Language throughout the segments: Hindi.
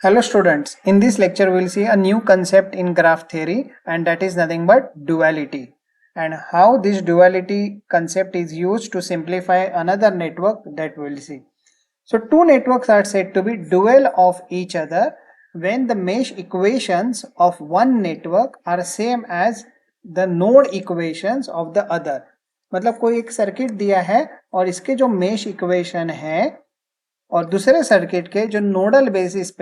Hello students, in this lecture we will see a new concept in graph theory and that is nothing but duality and how this duality concept is used to simplify another network that we will see. So two networks are said to be dual of each other when the mesh equations of one network are same as the node equations of the other. मतलब कोई एक सर्किट दिया है और इसके जो मेश इक्वेशन है और दूसरे सर्किट के जो नोडल बेसिस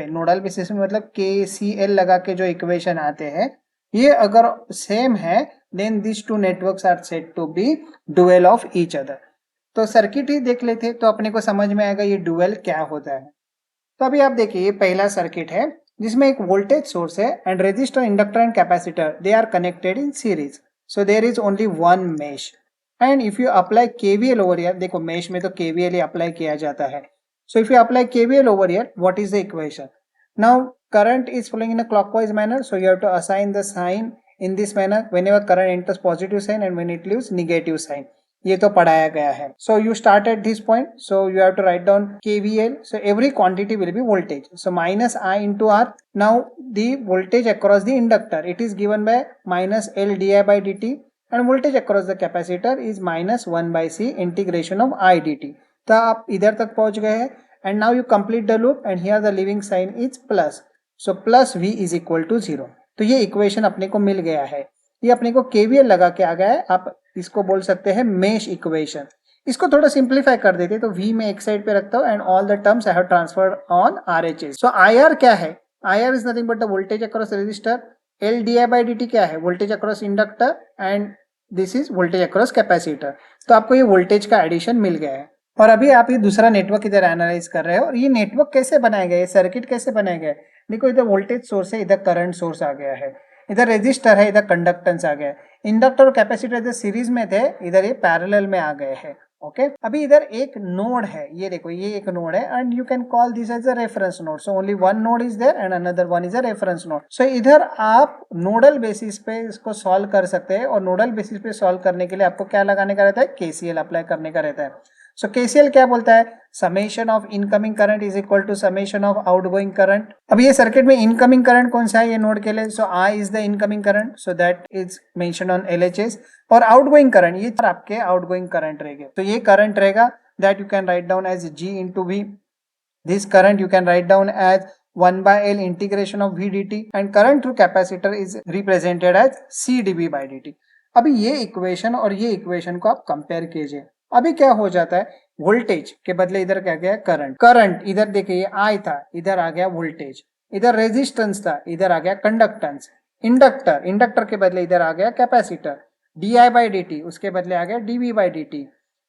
में मतलब KCL लगा के जो इक्वेशन आते हैं ये अगर सेम है then this two networks are said to be dual of each other. तो सर्किट ही देख लेते तो अपने को समझ में आएगा ये डुअल क्या होता है। तो अभी आप देखिए ये पहला सर्किट है जिसमें एक वोल्टेज सोर्स है and resistor, inductor and capacitor they are connected in series. So there is only one mesh and if you apply KVL over here, देखो मेश में तो KVL ही अप्लाई किया जाता है। So if you apply KVL over here, what is the equation? Now current is flowing in a clockwise manner, so you have to assign the sign in this manner whenever current enters positive sign and when it leaves negative sign. ये तो पढ़ाया गया है. So you start at this point, so you have to write down KVL. So every quantity will be voltage. So minus I into R. Now the voltage across the inductor, it is given by minus L di by dt and voltage across the capacitor is minus 1 by C integration of I dt. तो आप इधर तक पहुंच गए हैं and now you complete the loop and here the leaving sign is plus, so plus V is equal to 0। तो ये इक्वेशन अपने को मिल गया है, ये अपने को KVL लगा के आ गया है। आप इसको बोल सकते हैं मेश इक्वेशन। इसको थोड़ा सिंप्लीफाई कर देते तो V में एक साइड पे रखता हूँ and all the terms I have transferred on RHS। So IR क्या है? IR is nothing but the voltage across resistor, L di by dt क्या है? Voltage across inductor and this is voltage across capacitor. तो आपको ये वोल्टेज का एडिशन मिल गया है। और अभी आप ये दूसरा नेटवर्क इधर एनालाइज कर रहे हो और ये नेटवर्क कैसे बनाया गया है, सर्किट कैसे बनाया गया है। देखो इधर वोल्टेज सोर्स है, इधर करंट सोर्स आ गया है, इधर रेजिस्टर है, इधर कंडक्टेंस आ गया है। इंडक्टर और कैपेसिटर इधर सीरीज में थे, इधर ये पैरेलल में आ गए हैं। ओके अभी इधर एक नोड है, ये देखो ये एक नोड है and you can call this as a reference node. So only one node is there and another one is a reference node. So इधर आप नोडल बेसिस पे इसको सॉल्व कर सकते हैं और नोडल बेसिस पे सॉल्व करने के लिए आपको क्या लगाने का रहता है? KCL अप्लाई करने का रहता है। सो KCL क्या बोलता है? Summation of incoming current is equal to summation of outgoing current. अब ये सर्किट में इनकमिंग करंट कौन सा है ये नोड के लिए? So I is the incoming current, so that is mention on LHS। और आउटगोइंग करंट ये आपके आउटगोइंग करंट रहेगा, तो ये करंट रहेगा that you can write down as G into V। This current you can write down as 1 by L integration of V dt and current through capacitor is represented as C dV by dt। अभी ये इक्वेशन और ये इक्वेशन को आप कंपेयर कीजिए। अभी क्या हो जाता है? वोल्टेज के बदले इधर क्या गया? करंट। करंट इधर देखिए I था, इधर आ गया वोल्टेज। इधर रेजिस्टेंस था, इधर आ गया कंडक्टेंस। इंडक्टर, इंडक्टर के बदले इधर आ गया कैपेसिटर। di by dt उसके बदले आ गया dv by dt।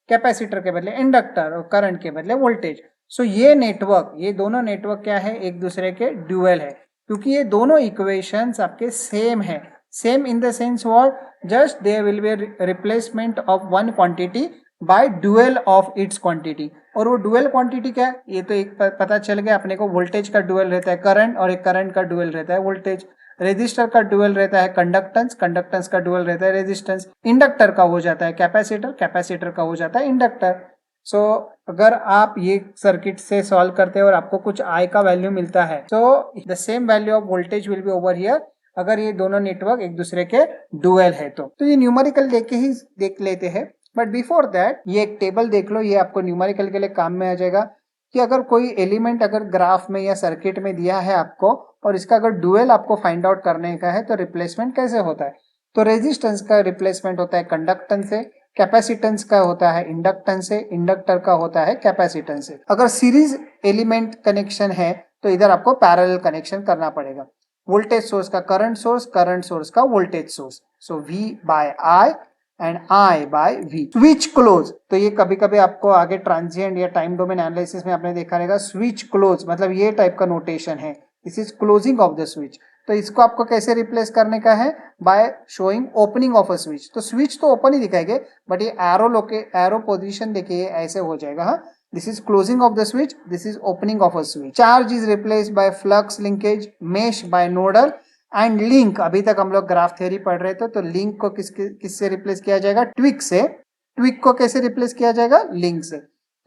कैपेसिटर के बदले इंडक्टर और करंट के बदले वोल्टेज। सो ये नेटवर्क, ये दोनों नेटवर्क क्या है? एक दूसरे के ड्यूअल है, क्योंकि ये दोनों इक्वेशंस आपके सेम है। Same in the sense what? Just there will be replacement of one quantity by dual of its quantity. और वो डुअल क्वांटिटी क्या है? ये तो एक पता चल गया अपने को। वोल्टेज का डुअल रहता है करंट और एक करंट का डुअल रहता है वोल्टेज। रेजिस्टर का डुअल रहता है कंडक्टेंस, कंडक्टेंस का डुअल रहता है रेजिस्टेंस। इंडक्टर का हो जाता है कैपेसिटर, कैपेसिटर का हो जाता है इंडक्टर। सो अगर आप ये सर्किट से सॉल्व करते हैं और आपको कुछ I का वैल्यू मिलता है, तो the same value of voltage will be over here अगर ये दोनों नेटवर्क एक दूसरे के डुअल है तो ये न्यूमेरिकल देख के ही देख लेते हैं। बट बिफोर दैट ये एक टेबल देख लो, ये आपको न्यूमेरिकल के लिए काम में आ जाएगा कि अगर कोई एलिमेंट अगर ग्राफ में या सर्किट में दिया है आपको और इसका अगर डुअल आपको फाइंड आउट करने का है तो रिप्लेसमेंट कैसे होता है? तो रेजिस्टेंस का रिप्लेसमेंट होता है कंडक्टेंस से, कैपेसिटेंस का होता है इंडक्टेंस से, इंडक्टर का होता है कैपेसिटेंस से। अगर सीरीज एलिमेंट कनेक्शन है तो इधर आपको पैरेलल कनेक्शन करना पड़ेगा। वोल्टेज सोर्स का करंट सोर्स, करंट सोर्स का voltage source. So V by I and I by V। Switch close, तो ये कभी कभी आपको आगे ट्रांजिएंट या टाइम डोमेन एनालिसिस में आपने देखा रहेगा। स्विच क्लोज मतलब ये टाइप का नोटेशन है, this is closing of the switch. तो इसको आपको कैसे रिप्लेस करने का है? By showing opening of a switch. तो स्विच तो ओपन ही दिखाएंगे बट ये एरो पोजीशन देखिए ऐसे हो जाएगा। हाँ, this is closing of the switch, this is opening of a switch. Charge is replaced by flux linkage, mesh by nodal and link. अभी तक हम लोग ग्राफ थ्योरी पढ़ रहे थे, तो लिंक को किससे रिप्लेस किया जाएगा? ट्विक से। ट्विक को कैसे रिप्लेस किया जाएगा? लिंक से।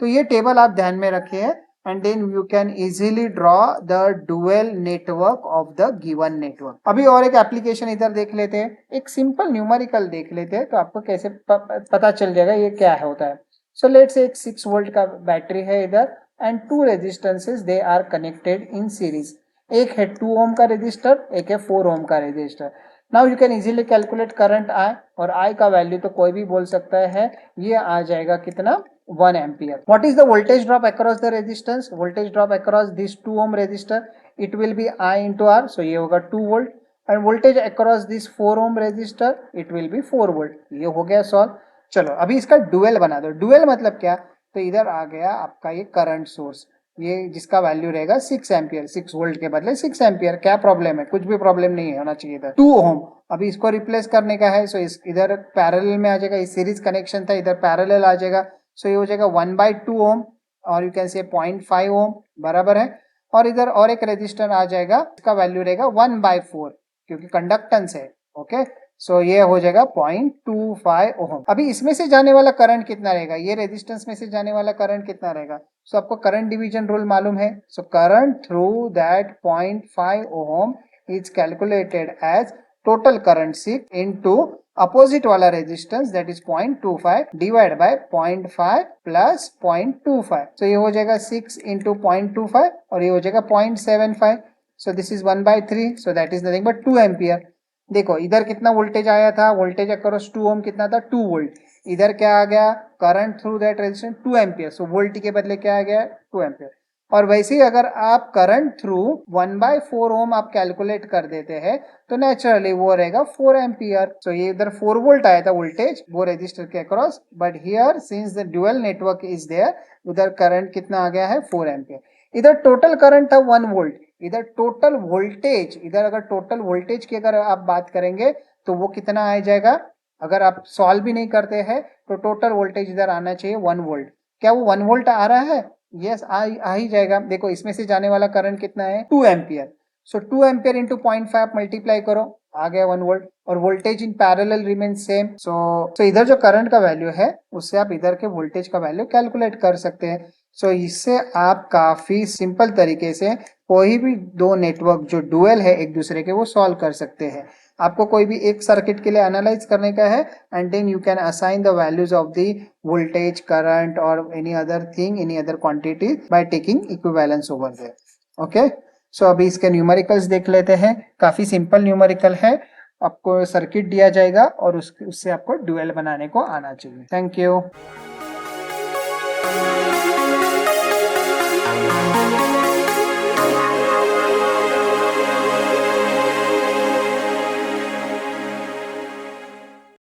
तो ये टेबल आप ध्यान में रखिए, and then you can easily draw the dual network of the given network. अभी और एक एप्लीकेशन इधर देख लेते हैं, एक सिंपल न्यूमेरिकल देख लेते हैं तो आपको कैसे पता चल जाएगा ये क्या होता है. So let's say एक 6 वोल्ट का बैटरी है इधर and two resistances they are connected in series. एक है 2 ओम का रेजिस्टर, एक है 4 ओम का resistor. Now you can easily calculate current I, और I का वैल्यू तो कोई भी बोल सकता है, ये आ जाएगा कितना 1 ampere. What is the voltage drop across the resistance? Voltage drop across this 2 ohm resistor, it will be I into R, so ये होगा 2 volt. And voltage across this 4 ohm resistor, it will be 4 volt. ये हो गया सॉल्व. चलो अभी इसका डुअल बना दो. डुअल मतलब क्या, तो इधर आ गया आपका ये करंट सोर्स, ये जिसका वैल्यू रहेगा 6 एम्पियर, 6 वोल्ट के बदले 6 एम्पियर. क्या प्रॉब्लम है, कुछ भी प्रॉब्लम नहीं है, होना चाहिए था. 2 ओम अभी इसको रिप्लेस करने का है, सो इधर पैरेलल में आ जाएगा, इस सीरीज कनेक्शन था इधर पैरेलल आ जाएगा, सो ये हो जाएगा 1/2 ओम और यू कैन से 0.5 ओम बराबर है. और इधर और एक रेजिस्टर आ जाएगा, इसका वैल्यू रहेगा 1/4 क्योंकि कंडक्टेंस है. ओके, सो ये हो जाएगा 0.25 ओम. अभी इसमें से जाने वाला करंट कितना रहेगा, ये रेजिस्टेंस में से जाने वाला करंट कितना रहेगा. सो आपको करंट डिवीजन रूल मालूम है. So current through that 0.5 ohm is calculated as total current 6 into opposite वाला resistance that is 0.25 divide by 0.5 plus 0.25. So ये हो जाएगा 6 इंटू 0.25 और ये हो जाएगा 0.75. So this is 1/3, so that is nothing but 2 ampere. देखो इधर कितना वोल्टेज आया था, वोल्टेज अक्रॉस 2 ओम कितना था 2 वोल्ट. इधर क्या आ गया, current through that resistance 2 ampere, so volt के बदले क्या आ गया 2 एम्पियर. और वैसे ही अगर आप करंट थ्रू 1/4 ओम आप कैलकुलेट कर देते हैं तो नेचुरली वो रहेगा 4 एम्पियर. सो ये इधर 4 वोल्ट आया था वोल्टेज वो रेजिस्टर के across, but here since the dual network is there उधर करंट कितना आ गया है 4 एम्पियर. इधर टोटल करंट था 1 वोल्ट, इधर टोटल वोल्टेज, इधर अगर टोटल वोल्टेज की अगर आप बात करेंगे तो वो कितना आ जाएगा, अगर आप सॉल्व भी नहीं करते हैं तो टोटल वोल्टेज इधर आना चाहिए 1 वोल्ट. क्या वो 1 वोल्ट आ रहा है, यस आ ही जाएगा. देखो इसमें से जाने वाला करंट कितना है 2 ampere, so 2 ampere into 0.5 multiply करो, आ गया 1 वोल्ट. और voltage in parallel remain same, so इधर जो करंट का वैल्यू है उससे आप इधर के वोल्टेज का वैल्यू कैलकुलेट कर सकते हैं. सो इससे आप काफी सिंपल तरीके से कोई भी दो नेटवर्क जो डुअल है एक दूसरे के वो सॉल्व कर सकते हैं. आपको कोई भी एक सर्किट के लिए एनालाइज करने का है and then you can assign the values of the voltage current और any other thing any other quantity by taking equivalence over there. Okay, so अभी इसके न्यूमेरिकल्स देख लेते हैं. काफी सिंपल न्यूमेरिकल है, आपको सर्किट दिया जाएगा और उससे आपको डुअल बनाने को आना चाहिए. Thank you.